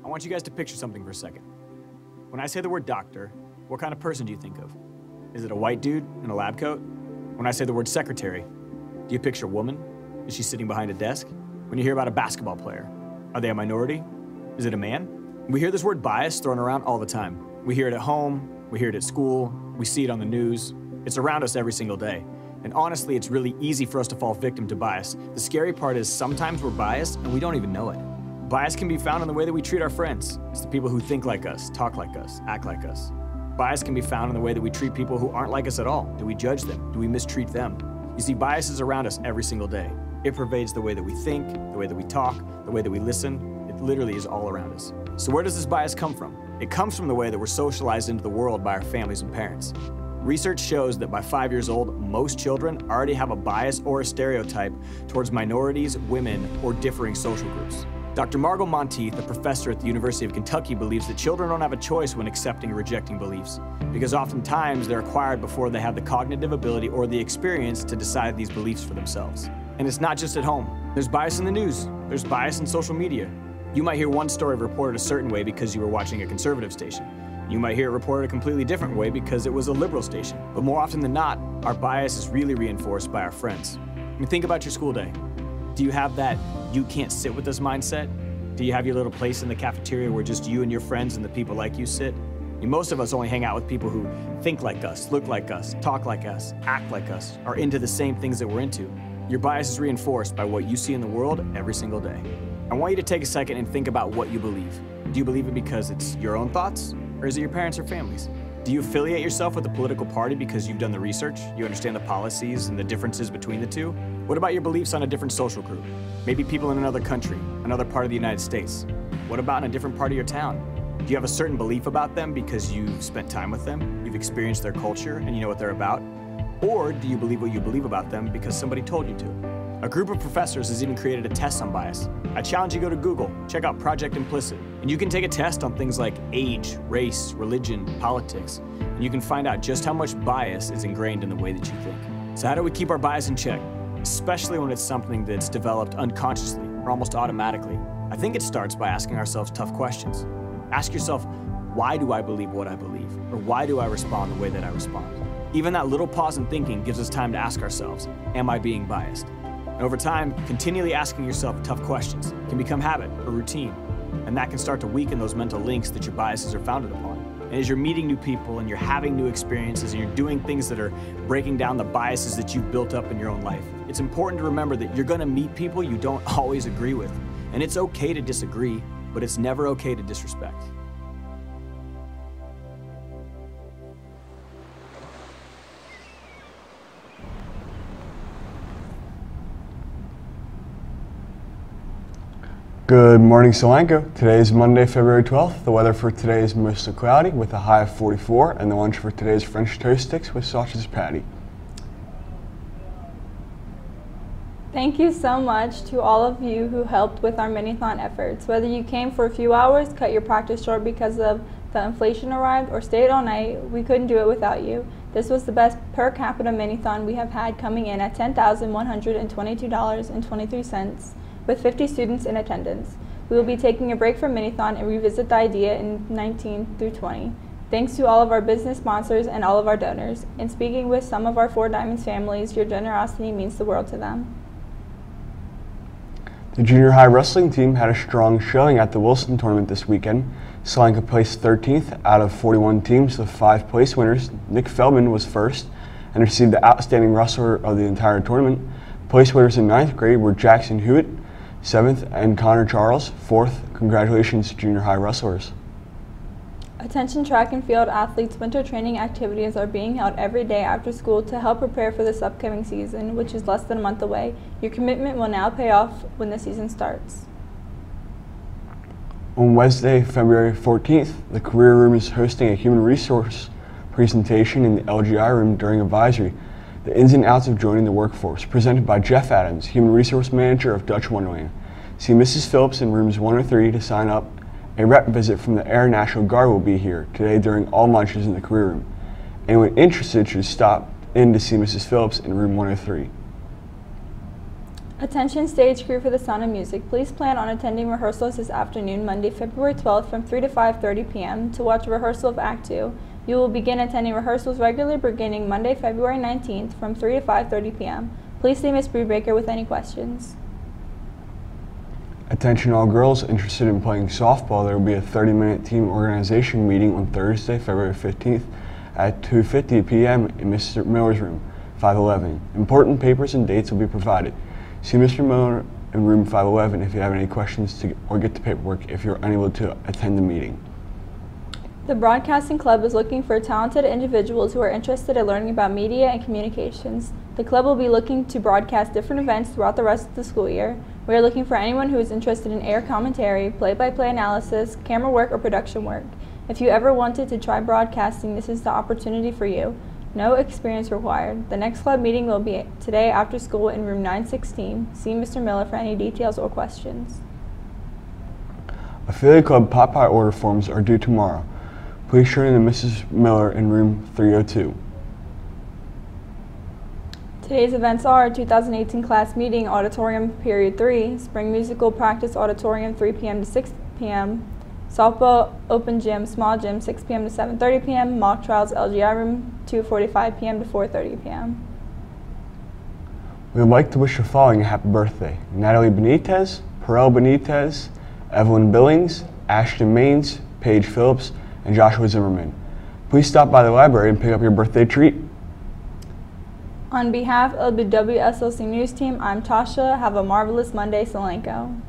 I want you guys to picture something for a second. When I say the word doctor, what kind of person do you think of? Is it a white dude in a lab coat? When I say the word secretary, do you picture a woman? Is she sitting behind a desk? When you hear about a basketball player, are they a minority? Is it a man? We hear this word bias thrown around all the time. We hear it at home, we hear it at school, we see it on the news. It's around us every single day. And honestly, it's really easy for us to fall victim to bias. The scary part is sometimes we're biased and we don't even know it. Bias can be found in the way that we treat our friends. It's the people who think like us, talk like us, act like us. Bias can be found in the way that we treat people who aren't like us at all. Do we judge them? Do we mistreat them? You see, bias is around us every single day. It pervades the way that we think, the way that we talk, the way that we listen. It literally is all around us. So where does this bias come from? It comes from the way that we're socialized into the world by our families and parents. Research shows that by 5 years old, most children already have a bias or a stereotype towards minorities, women, or differing social groups. Dr. Margot Monteith, a professor at the University of Kentucky, believes that children don't have a choice when accepting or rejecting beliefs, because oftentimes they're acquired before they have the cognitive ability or the experience to decide these beliefs for themselves. And it's not just at home. There's bias in the news. There's bias in social media. You might hear one story reported a certain way because you were watching a conservative station. You might hear it reported a completely different way because it was a liberal station. But more often than not, our bias is really reinforced by our friends. I mean, think about your school day. Do you have that you can't sit with us mindset? Do you have your little place in the cafeteria where just you and your friends and the people like you sit? Most of us only hang out with people who think like us, look like us, talk like us, act like us, are into the same things that we're into. Your bias is reinforced by what you see in the world every single day. I want you to take a second and think about what you believe. Do you believe it because it's your own thoughts, or is it your parents or family's? Do you affiliate yourself with a political party because you've done the research, you understand the policies and the differences between the two? What about your beliefs on a different social group? Maybe people in another country, another part of the United States. What about in a different part of your town? Do you have a certain belief about them because you've spent time with them, you've experienced their culture, and you know what they're about? Or do you believe what you believe about them because somebody told you to? A group of professors has even created a test on bias. I challenge you to go to Google, check out Project Implicit, and you can take a test on things like age, race, religion, politics, and you can find out just how much bias is ingrained in the way that you think. So how do we keep our bias in check, especially when it's something that's developed unconsciously or almost automatically? I think it starts by asking ourselves tough questions. Ask yourself, why do I believe what I believe? Or why do I respond the way that I respond? Even that little pause in thinking gives us time to ask ourselves, am I being biased? And over time, continually asking yourself tough questions can become habit or routine, and that can start to weaken those mental links that your biases are founded upon. And as you're meeting new people and you're having new experiences and you're doing things that are breaking down the biases that you've built up in your own life, it's important to remember that you're gonna meet people you don't always agree with. And it's okay to disagree, but it's never okay to disrespect. Good morning, Solanco. Today is Monday, February 12th. The weather for today is mostly cloudy with a high of 44, and the lunch for today is French toast sticks with sausage patty. Thank you so much to all of you who helped with our Minithon efforts. Whether you came for a few hours, cut your practice short because of the inflation arrived, or stayed all night, we couldn't do it without you. This was the best per capita Minithon we have had, coming in at $10,122.23. with 50 students in attendance. We will be taking a break from Minithon and revisit the idea in 19 through 20. Thanks to all of our business sponsors and all of our donors. In speaking with some of our Four Diamonds families, your generosity means the world to them. The junior high wrestling team had a strong showing at the Wilson tournament this weekend. Solanco placed 13th out of 41 teams with 5 place winners. Nick Feldman was first and received the Outstanding Wrestler of the entire tournament. Place winners in 9th grade were Jackson Hewitt, 7th, and Connor Charles, 4th. Congratulations, junior high wrestlers. Attention track and field athletes, winter training activities are being held every day after school to help prepare for this upcoming season, which is less than a month away. Your commitment will now pay off when the season starts. On Wednesday, February 14th, the Career Room is hosting a human resource presentation in the LGI room during advisory. The ins and outs of joining the workforce, presented by Jeff Adams, Human Resource Manager of Dutch Wonderland. See Mrs. Phillips in rooms 103 to sign up. A rep visit from the Air National Guard will be here today during all lunches in the career room. Anyone interested should stop in to see Mrs. Phillips in room 103. Attention stage crew for The Sound of Music. Please plan on attending rehearsals this afternoon, Monday, February 12th from 3 to 5:30 p.m. to watch a rehearsal of Act 2. You will begin attending rehearsals regularly beginning Monday, February 19th from 3 to 5:30 p.m. Please see Ms. Brubaker with any questions. Attention all girls interested in playing softball. There will be a 30-minute team organization meeting on Thursday, February 15th at 2:50 p.m. in Mr. Miller's room, 511. Important papers and dates will be provided. See Mr. Miller in room 511 if you have any questions or get the paperwork if you're unable to attend the meeting. The Broadcasting Club is looking for talented individuals who are interested in learning about media and communications. The club will be looking to broadcast different events throughout the rest of the school year. We are looking for anyone who is interested in air commentary, play-by-play analysis, camera work, or production work. If you ever wanted to try broadcasting, this is the opportunity for you. No experience required. The next club meeting will be today after school in room 916. See Mr. Miller for any details or questions. Affiliate Club Popeye order forms are due tomorrow. Please turn in to Mrs. Miller in room 302. Today's events are 2018 class meeting, auditorium period 3, spring musical practice auditorium 3 p.m. to 6 p.m., softball open gym, small gym 6 p.m. to 7:30 p.m., mock trials LGI room 2:45 p.m. to 4:30 p.m. We would like to wish the following a happy birthday: Natalie Benitez, Perel Benitez, Evelyn Billings, Ashton Maines, Paige Phillips, and Joshua Zimmerman. Please stop by the library and pick up your birthday treat. On behalf of the WSLC News team, I'm Tasha. Have a marvelous Monday, Solanco.